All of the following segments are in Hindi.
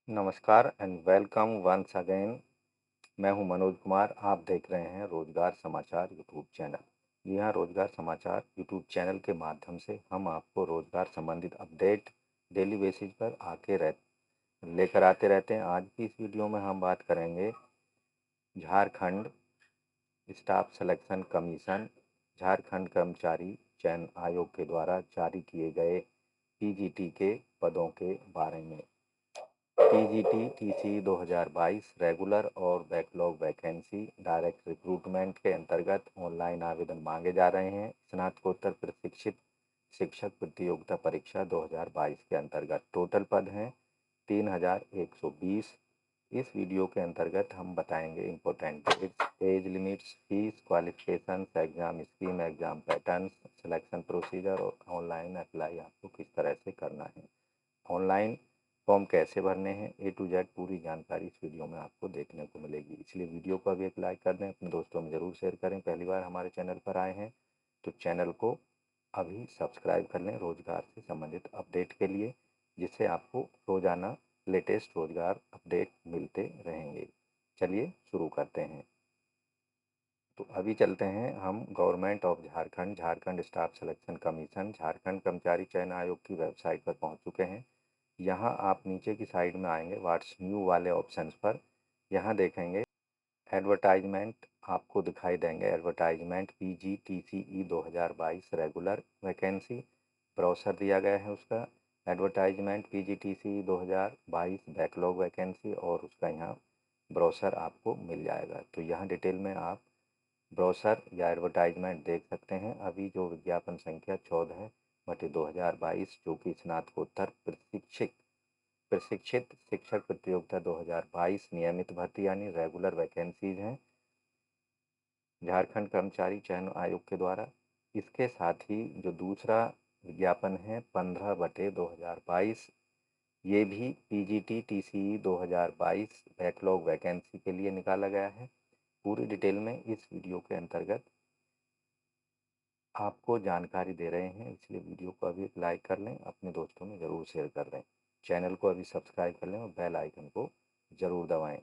नमस्कार एंड वेलकम वंस अगेन। मैं हूं मनोज कुमार। आप देख रहे हैं रोजगार समाचार यूट्यूब चैनल। जी हाँ, रोजगार समाचार यूट्यूब चैनल के माध्यम से हम आपको रोजगार संबंधित अपडेट डेली बेसिस पर लेकर आते रहते हैं। आज की इस वीडियो में हम बात करेंगे Jharkhand staff selection commission, Jharkhand कर्मचारी चयन आयोग के द्वारा जारी किए गए पीजीटी के पदों के बारे में। पीजीटी टीसी 2022 रेगुलर और बैकलॉग वैकेंसी डायरेक्ट रिक्रूटमेंट के अंतर्गत ऑनलाइन आवेदन मांगे जा रहे हैं। स्नातकोत्तर प्रशिक्षित शिक्षक प्रतियोगिता परीक्षा 2022 के अंतर्गत टोटल पद हैं 3120। इस वीडियो के अंतर्गत हम बताएंगे important as limits, fees, qualifications, exam scheme, exam patterns, selection procedure और ऑनलाइन अप्लाई आपको किस तरह से करना है, ऑनलाइन फॉर्म कैसे भरने हैं, ए टू जेड पूरी जानकारी इस वीडियो में आपको देखने को मिलेगी। इसलिए वीडियो को अभी एक लाइक कर दें, अपने दोस्तों में ज़रूर शेयर करें। पहली बार हमारे चैनल पर आए हैं तो चैनल को अभी सब्सक्राइब कर लें रोज़गार से संबंधित अपडेट के लिए, जिससे आपको रोज़ाना लेटेस्ट रोज़गार अपडेट मिलते रहेंगे। चलिए शुरू करते हैं। तो अभी चलते हैं हम government of Jharkhand, Jharkhand staff selection commission, Jharkhand कर्मचारी चयन आयोग की वेबसाइट पर पहुंच चुके हैं। यहाँ आप नीचे की साइड में आएंगे व्हाट्स न्यू वाले ऑप्शंस पर। यहाँ देखेंगे एडवर्टाइजमेंट आपको दिखाई देंगे। Advertisement PGTCE 2022 regular vacancy browser दिया गया है उसका। एडवर्टाइजमेंट PGTCE 2022 बैकलॉग वैकेंसी और उसका यहाँ ब्राउसर आपको मिल जाएगा। तो यहाँ डिटेल में आप ब्रोशर या एडवर्टाइजमेंट देख सकते हैं। अभी जो विज्ञापन संख्या 14/2022 जो कि स्नातकोत्तर प्रशिक्षित शिक्षक प्रतियोगिता 2022 नियमित भर्ती यानी रेगुलर वैकेंसीज हैं झारखंड कर्मचारी चयन आयोग के द्वारा। इसके साथ ही जो दूसरा विज्ञापन है 15/2022, ये भी PGT TCE 2022 बैकलॉग वैकेंसी के लिए निकाला गया है। पूरी डिटेल में इस वीडियो के अंतर्गत आपको जानकारी दे रहे हैं, इसलिए वीडियो को अभी लाइक कर लें, अपने दोस्तों में ज़रूर शेयर कर दें, चैनल को अभी सब्सक्राइब कर लें और बेल आइकन को ज़रूर दबाएं।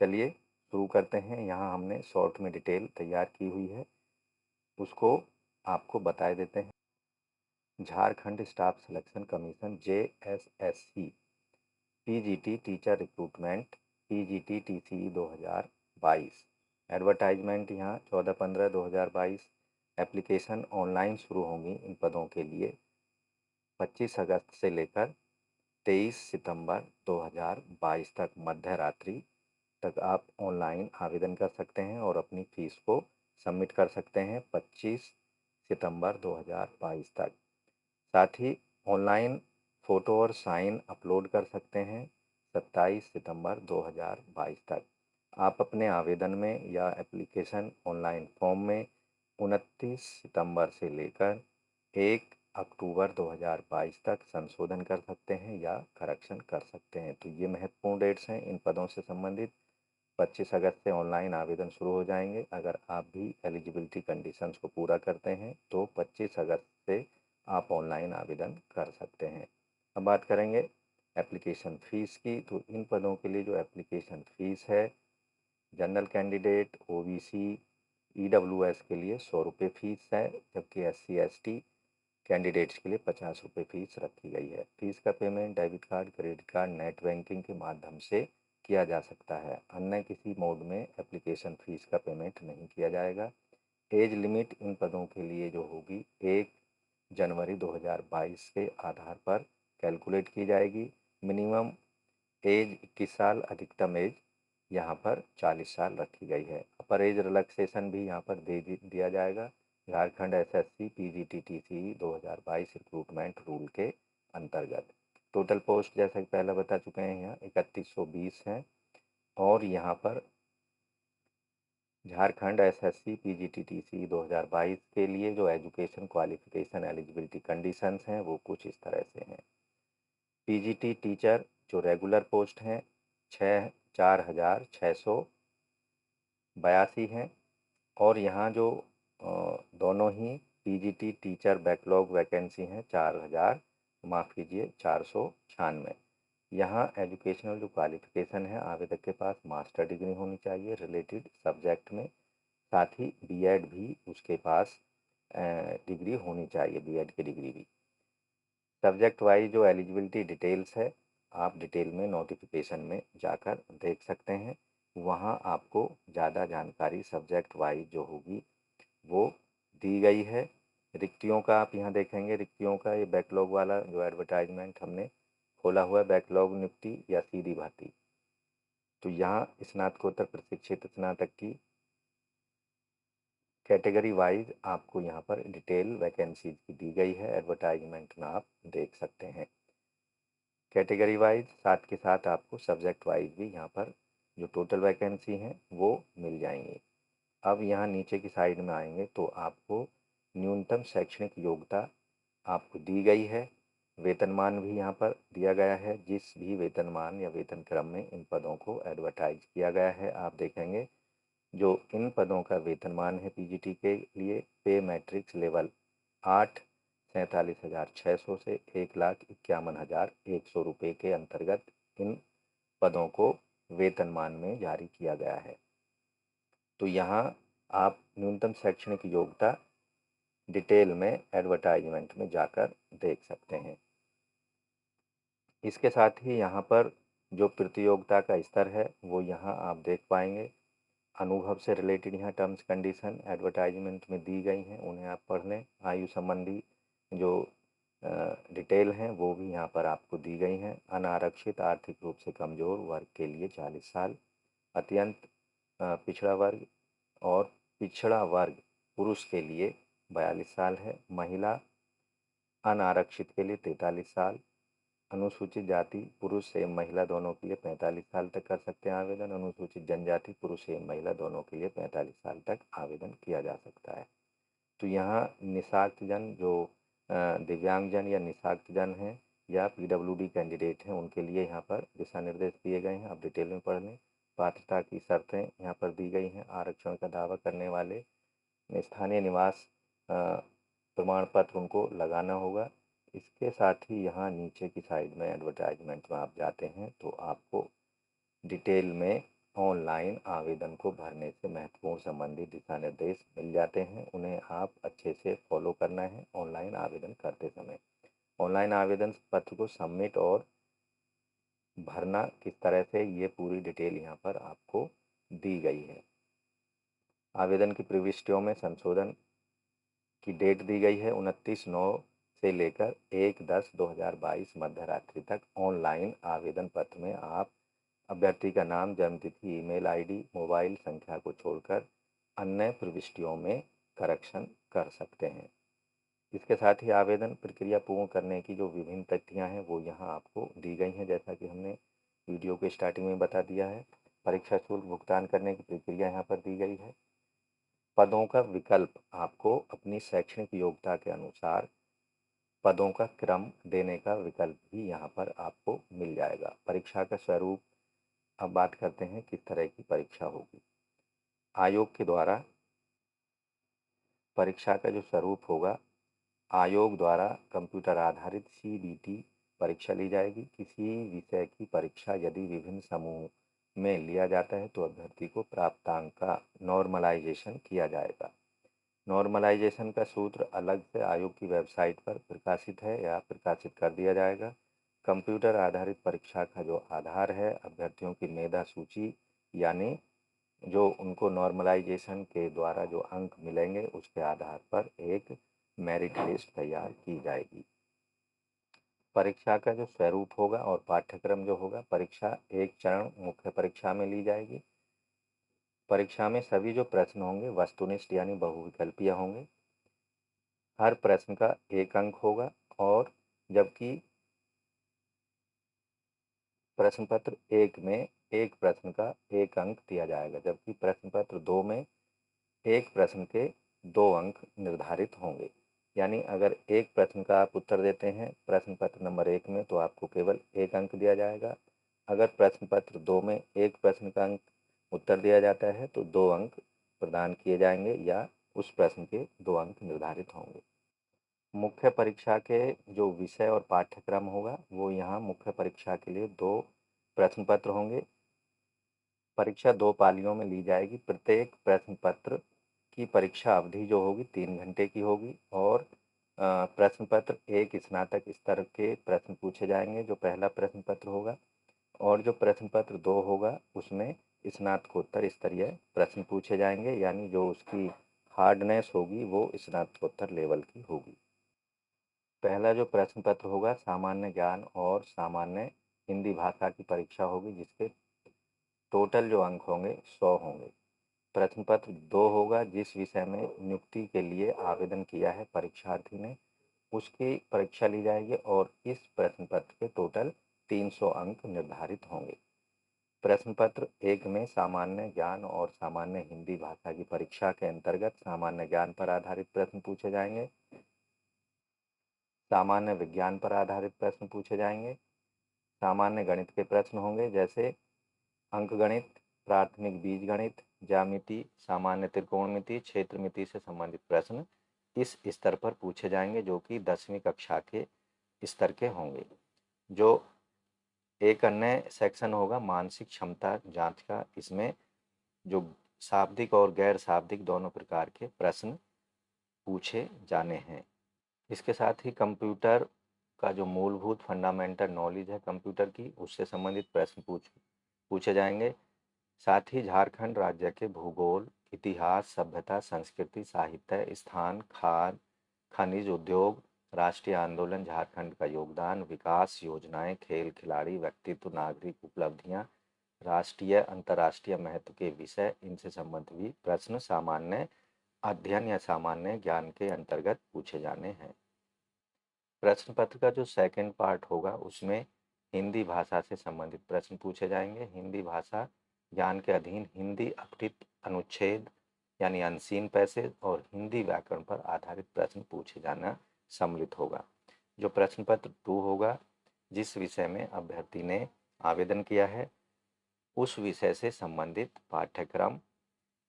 चलिए शुरू करते हैं। यहाँ हमने शॉर्ट में डिटेल तैयार की हुई है, उसको आपको बता देते हैं। Jharkhand staff selection commission JSSC PGT teacher recruitment PGT TCE 2022 advertisement यहाँ 14/15/2022। एप्लीकेशन ऑनलाइन शुरू होंगी इन पदों के लिए 25 अगस्त से लेकर 23 सितंबर 2022 तक मध्य रात्रि तक आप ऑनलाइन आवेदन कर सकते हैं और अपनी फ़ीस को सबमिट कर सकते हैं 25 सितंबर 2022 तक। साथ ही ऑनलाइन फ़ोटो और साइन अपलोड कर सकते हैं 27 सितंबर 2022 तक। आप अपने आवेदन में या एप्लीकेशन ऑनलाइन फॉर्म में 29 सितंबर से लेकर 1 अक्टूबर 2022 तक संशोधन कर सकते हैं या करेक्शन कर सकते हैं। तो ये महत्वपूर्ण डेट्स हैं इन पदों से संबंधित। 25 अगस्त से ऑनलाइन आवेदन शुरू हो जाएंगे। अगर आप भी एलिजिबिलिटी कंडीशंस को पूरा करते हैं तो 25 अगस्त से आप ऑनलाइन आवेदन कर सकते हैं। अब बात करेंगे एप्लीकेशन फ़ीस की। तो इन पदों के लिए जो एप्लीकेशन फ़ीस है, जनरल कैंडिडेट, OBC, EWS के लिए 100 रुपये फ़ीस है, जबकि SC ST कैंडिडेट्स के लिए 50 रुपये फ़ीस रखी गई है। फ़ीस का payment debit card, credit card, net banking के माध्यम से किया जा सकता है। अन्य किसी मोड में एप्लीकेशन फ़ीस का पेमेंट नहीं किया जाएगा। एज लिमिट इन पदों के लिए जो होगी 1 जनवरी 2022 के आधार पर कैलकुलेट की जाएगी। मिनिमम एज 21 साल, अधिकतम एज यहाँ पर 40 साल रखी गई है। अपर एज रिलैक्सेशन भी यहाँ पर दिया जाएगा Jharkhand SSC PGT TCE 2022 recruitment rule के अंतर्गत। टोटल पोस्ट जैसा कि पहले बता चुके हैं यहाँ 3120 हैं। और यहाँ पर झारखंड SSC PGT TCE 2022 के लिए जो एजुकेशन क्वालिफिकेशन एलिजिबिलिटी कंडीशंस हैं वो कुछ इस तरह से हैं। PGT टीचर जो रेगुलर पोस्ट हैं 4682 हैं। और यहाँ जो दोनों ही PGT टीचर बैकलॉग वैकेंसी हैं 4,000, माफ़ कीजिए 496। यहाँ एजुकेशनल जो क्वालिफिकेशन है, आवेदक के पास मास्टर डिग्री होनी चाहिए रिलेटेड सब्जेक्ट में, साथ ही बीएड भी उसके पास डिग्री होनी चाहिए, बीएड की डिग्री भी। सब्जेक्ट वाइज जो एलिजिबिलिटी डिटेल्स है, आप डिटेल में नोटिफिकेशन में जाकर देख सकते हैं। वहाँ आपको ज़्यादा जानकारी सब्जेक्ट वाइज जो होगी वो दी गई है। रिक्तियों का आप यहाँ देखेंगे, रिक्तियों का ये बैकलॉग वाला जो एडवर्टाइजमेंट हमने खोला हुआ है, बैकलॉग नियुक्ति या सीधी भर्ती, तो यहाँ स्नातकोत्तर प्रशिक्षित स्नातक की कैटेगरी वाइज आपको यहाँ पर डिटेल वैकेंसीज की दी गई है, एडवर्टाइजमेंट में आप देख सकते हैं कैटेगरी वाइज। साथ के साथ आपको सब्जेक्ट वाइज भी यहाँ पर जो टोटल वैकेंसी हैं वो मिल जाएंगी। अब यहाँ नीचे की साइड में आएंगे तो आपको न्यूनतम शैक्षणिक योग्यता आपको दी गई है, वेतनमान भी यहाँ पर दिया गया है। जिस भी वेतनमान या वेतन क्रम में इन पदों को एडवर्टाइज किया गया है, आप देखेंगे जो इन पदों का वेतनमान है पीजीटी के लिए, पे मैट्रिक्स लेवल 8 47,600 से 1,51,100 रुपये के अंतर्गत इन पदों को वेतनमान में जारी किया गया है। तो यहाँ आप न्यूनतम शैक्षणिक योग्यता डिटेल में एडवर्टाइजमेंट में जाकर देख सकते हैं। इसके साथ ही यहाँ पर जो प्रतियोगिता का स्तर है वो यहाँ आप देख पाएंगे। अनुभव से रिलेटेड यहाँ टर्म्स कंडीशन एडवर्टाइजमेंट में दी गई हैं, उन्हें आप पढ़ लें। आयु संबंधी जो डिटेल हैं वो भी यहाँ पर आपको दी गई हैं। अनारक्षित आर्थिक रूप से कमज़ोर वर्ग के लिए 40 साल, अत्यंत पिछड़ा वर्ग और पिछड़ा वर्ग पुरुष के लिए 42 साल है, महिला अनारक्षित के लिए 43 साल, अनुसूचित जाति पुरुष एवं महिला दोनों के लिए 45 साल तक कर सकते हैं आवेदन, अनुसूचित जनजाति पुरुष एवं महिला दोनों के लिए 45 साल तक आवेदन किया जा सकता है। तो यहाँ निशाक्तजन जो दिव्यांगजन या निशाक्तजन हैं या पीडब्ल्यूडी कैंडिडेट हैं उनके लिए यहाँ पर दिशा निर्देश दिए गए हैं, आप डिटेल में पढ़ लें। पात्रता की शर्तें यहाँ पर दी गई हैं। आरक्षण का दावा करने वाले स्थानीय निवास प्रमाण पत्र उनको लगाना होगा। इसके साथ ही यहाँ नीचे की साइड में एडवर्टाइजमेंट में आप जाते हैं तो आपको डिटेल में ऑनलाइन आवेदन को भरने से महत्वपूर्ण संबंधी दिशा निर्देश मिल जाते हैं, उन्हें आप अच्छे से फॉलो करना है ऑनलाइन आवेदन करते समय। ऑनलाइन आवेदन पत्र को सबमिट और भरना किस तरह से, ये पूरी डिटेल यहाँ पर आपको दी गई है। आवेदन की प्रविष्टियों में संशोधन की डेट दी गई है 29/9 से लेकर 1/10/2022 मध्य रात्रि तक। ऑनलाइन आवेदन पत्र में आप अभ्यर्थी का नाम, जन्मतिथि, ईमेल आईडी, मोबाइल संख्या को छोड़कर अन्य प्रविष्टियों में करेक्शन कर सकते हैं। इसके साथ ही आवेदन प्रक्रिया पूर्ण करने की जो विभिन्न तिथियां हैं वो यहाँ आपको दी गई हैं, जैसा कि हमने वीडियो के स्टार्टिंग में बता दिया है। परीक्षा शुल्क भुगतान करने की प्रक्रिया यहाँ पर दी गई है। पदों का विकल्प आपको अपनी शैक्षणिक योग्यता के अनुसार पदों का क्रम देने का विकल्प भी यहाँ पर आपको मिल जाएगा। परीक्षा का स्वरूप, अब बात करते हैं किस तरह की परीक्षा होगी। आयोग के द्वारा परीक्षा का जो स्वरूप होगा, आयोग द्वारा कंप्यूटर आधारित सीबीटी परीक्षा ली जाएगी। किसी विषय की परीक्षा यदि विभिन्न समूह में लिया जाता है तो अभ्यर्थी को प्राप्तांक का नॉर्मलाइजेशन किया जाएगा। नॉर्मलाइजेशन का सूत्र अलग से आयोग की वेबसाइट पर प्रकाशित है या प्रकाशित कर दिया जाएगा। कंप्यूटर आधारित परीक्षा का जो आधार है अभ्यर्थियों की मेधा सूची, यानी जो उनको नॉर्मलाइजेशन के द्वारा जो अंक मिलेंगे उसके आधार पर एक मेरिट लिस्ट तैयार की जाएगी। परीक्षा का जो स्वरूप होगा और पाठ्यक्रम जो होगा, परीक्षा एक चरण मुख्य परीक्षा में ली जाएगी। परीक्षा में सभी जो प्रश्न होंगे वस्तुनिष्ठ यानी बहुविकल्पीय होंगे। हर प्रश्न का 1 अंक होगा, और जबकि प्रश्न पत्र 1 में एक प्रश्न का 1 अंक दिया जाएगा, जबकि प्रश्न पत्र 2 में एक प्रश्न के 2 अंक निर्धारित होंगे। यानी अगर एक प्रश्न का आप उत्तर देते हैं प्रश्न पत्र नंबर 1 में तो आपको केवल 1 अंक दिया जाएगा। अगर प्रश्न पत्र 2 में एक प्रश्न का अंक उत्तर दिया जाता है तो 2 अंक प्रदान किए जाएंगे या उस प्रश्न के 2 अंक निर्धारित होंगे। मुख्य परीक्षा के जो विषय और पाठ्यक्रम होगा वो यहाँ मुख्य परीक्षा के लिए 2 प्रश्न पत्र होंगे। परीक्षा 2 पालियों में ली जाएगी। प्रत्येक प्रश्न पत्र की परीक्षा अवधि जो होगी 3 घंटे की होगी और प्रश्न पत्र 1 स्नातक स्तर के प्रश्न पूछे जाएंगे जो पहला प्रश्न पत्र होगा, और जो प्रश्न पत्र 2 होगा उसमें स्नातकोत्तर स्तरीय प्रश्न पूछे जाएंगे, यानी जो उसकी हार्डनेस होगी वो स्नातकोत्तर लेवल की होगी। पहला जो प्रश्न पत्र होगा सामान्य ज्ञान और सामान्य हिंदी भाषा की परीक्षा होगी, जिसके टोटल जो अंक होंगे 100 होंगे। प्रश्न पत्र 2 होगा जिस विषय में नियुक्ति के लिए आवेदन किया है परीक्षार्थी ने, उसकी परीक्षा ली जाएगी और इस प्रश्न पत्र के टोटल 300 अंक निर्धारित होंगे। प्रश्न पत्र 1 में सामान्य ज्ञान और सामान्य हिंदी भाषा की परीक्षा के अंतर्गत सामान्य ज्ञान पर आधारित प्रश्न पूछे जाएंगे, सामान्य विज्ञान पर आधारित प्रश्न पूछे जाएंगे, सामान्य गणित के प्रश्न होंगे जैसे अंकगणित, प्राथमिक बीजगणित, ज्यामिति, सामान्य त्रिकोणमिति, क्षेत्रमिति से संबंधित प्रश्न इस स्तर पर पूछे जाएंगे जो कि 10वीं कक्षा के स्तर के होंगे। जो एक अन्य सेक्शन होगा मानसिक क्षमता जांच का, इसमें जो शाब्दिक और गैर शाब्दिक दोनों प्रकार के प्रश्न पूछे जाने हैं। इसके साथ ही कंप्यूटर का जो मूलभूत फंडामेंटल नॉलेज है कंप्यूटर की, उससे संबंधित प्रश्न पूछे जाएंगे। साथ ही झारखंड राज्य के भूगोल, इतिहास, सभ्यता, संस्कृति, साहित्य, स्थान, खान, खनिज उद्योग, राष्ट्रीय आंदोलन, झारखंड का योगदान, विकास योजनाएं, खेल खिलाड़ी, व्यक्तित्व, नागरिक उपलब्धियां, राष्ट्रीय अंतर्राष्ट्रीय महत्व के विषय, इनसे संबंधित भी प्रश्न सामान्य अध्ययन या सामान्य ज्ञान के अंतर्गत पूछे जाने हैं। प्रश्न पत्र का जो सेकंड पार्ट होगा उसमें हिंदी भाषा से संबंधित प्रश्न पूछे जाएंगे। हिंदी भाषा ज्ञान के अधीन हिंदी अपठित अनुच्छेद यानी अनसीन पैसेज और हिंदी व्याकरण पर आधारित प्रश्न पूछे जाना सम्मिलित होगा। जो प्रश्न पत्र 2 होगा जिस विषय में अभ्यर्थी ने आवेदन किया है उस विषय से संबंधित पाठ्यक्रम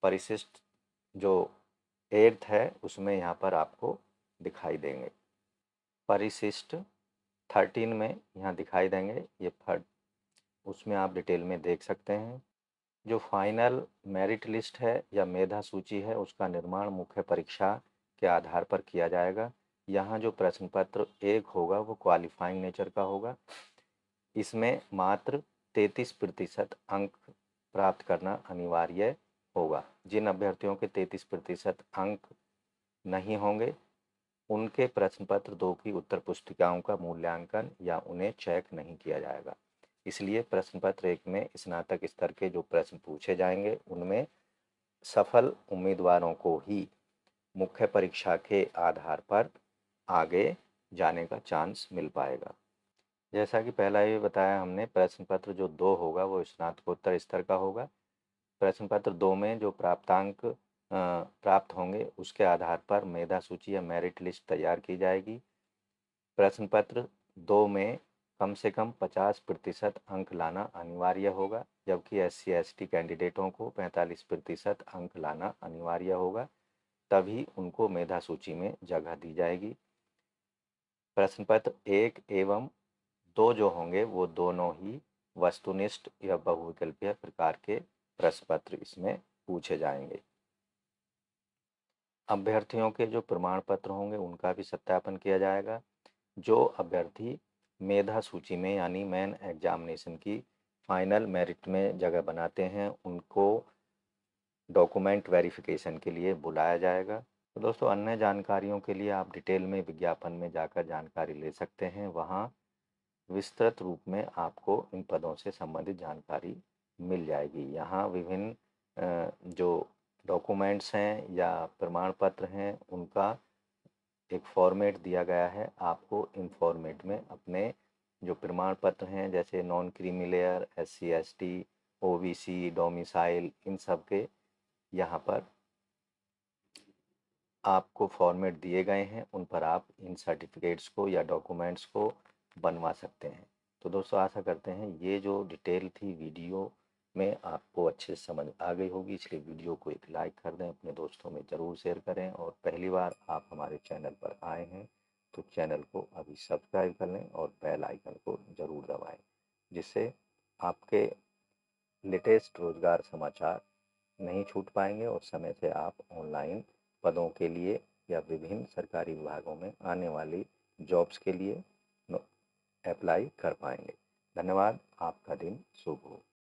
परिशिष्ट जो 8th है उसमें यहाँ पर आपको दिखाई देंगे। परिशिष्ट 13 में यहाँ दिखाई देंगे, ये उसमें आप डिटेल में देख सकते हैं। जो फाइनल मेरिट लिस्ट है या मेधा सूची है उसका निर्माण मुख्य परीक्षा के आधार पर किया जाएगा। यहाँ जो प्रश्न पत्र 1 होगा वो क्वालिफाइंग नेचर का होगा। इसमें मात्र 33% अंक प्राप्त करना अनिवार्य होगा। जिन अभ्यर्थियों के 33% अंक नहीं होंगे उनके प्रश्न पत्र 2 की उत्तर पुस्तिकाओं का मूल्यांकन या उन्हें चेक नहीं किया जाएगा। इसलिए प्रश्न पत्र 1 में स्नातक स्तर के जो प्रश्न पूछे जाएंगे उनमें सफल उम्मीदवारों को ही मुख्य परीक्षा के आधार पर आगे जाने का चांस मिल पाएगा। जैसा कि पहला ही बताया हमने, प्रश्न पत्र जो 2 होगा वो स्नातकोत्तर स्तर का होगा। प्रश्न पत्र 2 में जो प्राप्तांक प्राप्त होंगे उसके आधार पर मेधा सूची या मेरिट लिस्ट तैयार की जाएगी। प्रश्न पत्र 2 में कम से कम 50% अंक लाना अनिवार्य होगा, जबकि SC/ST कैंडिडेटों को 45% अंक लाना अनिवार्य होगा, तभी उनको मेधा सूची में जगह दी जाएगी। प्रश्न पत्र 1 एवं 2 जो होंगे वो दोनों ही वस्तुनिष्ठ या बहुविकल्पीय प्रकार के प्रश्न पत्र इसमें पूछे जाएंगे। अभ्यर्थियों के जो प्रमाण पत्र होंगे उनका भी सत्यापन किया जाएगा। जो अभ्यर्थी मेधा सूची में यानी मेन एग्जामिनेशन की फाइनल मेरिट में जगह बनाते हैं उनको डॉक्यूमेंट वेरिफिकेशन के लिए बुलाया जाएगा। तो दोस्तों अन्य जानकारियों के लिए आप डिटेल में विज्ञापन में जाकर जानकारी ले सकते हैं। वहाँ विस्तृत रूप में आपको इन पदों से संबंधित जानकारी मिल जाएगी। यहाँ विभिन्न जो डॉक्यूमेंट्स हैं या प्रमाण पत्र हैं उनका एक फॉर्मेट दिया गया है। आपको इन फॉर्मेट में अपने जो प्रमाण पत्र हैं जैसे non creamy layer, SC/ST, OBC, domicile, इन सब के यहाँ पर आपको फॉर्मेट दिए गए हैं, उन पर आप इन सर्टिफिकेट्स को या डॉक्यूमेंट्स को बनवा सकते हैं। तो दोस्तों आशा करते हैं ये जो डिटेल थी वीडियो में आपको अच्छे से समझ आ गई होगी, इसलिए वीडियो को एक लाइक कर दें, अपने दोस्तों में ज़रूर शेयर करें और पहली बार आप हमारे चैनल पर आए हैं तो चैनल को अभी सब्सक्राइब कर लें और बेल आइकन को ज़रूर दबाएं, जिससे आपके लेटेस्ट रोज़गार समाचार नहीं छूट पाएंगे और समय से आप ऑनलाइन पदों के लिए या विभिन्न सरकारी विभागों में आने वाली जॉब्स के लिए अप्लाई कर पाएंगे। धन्यवाद। आपका दिन शुभ हो।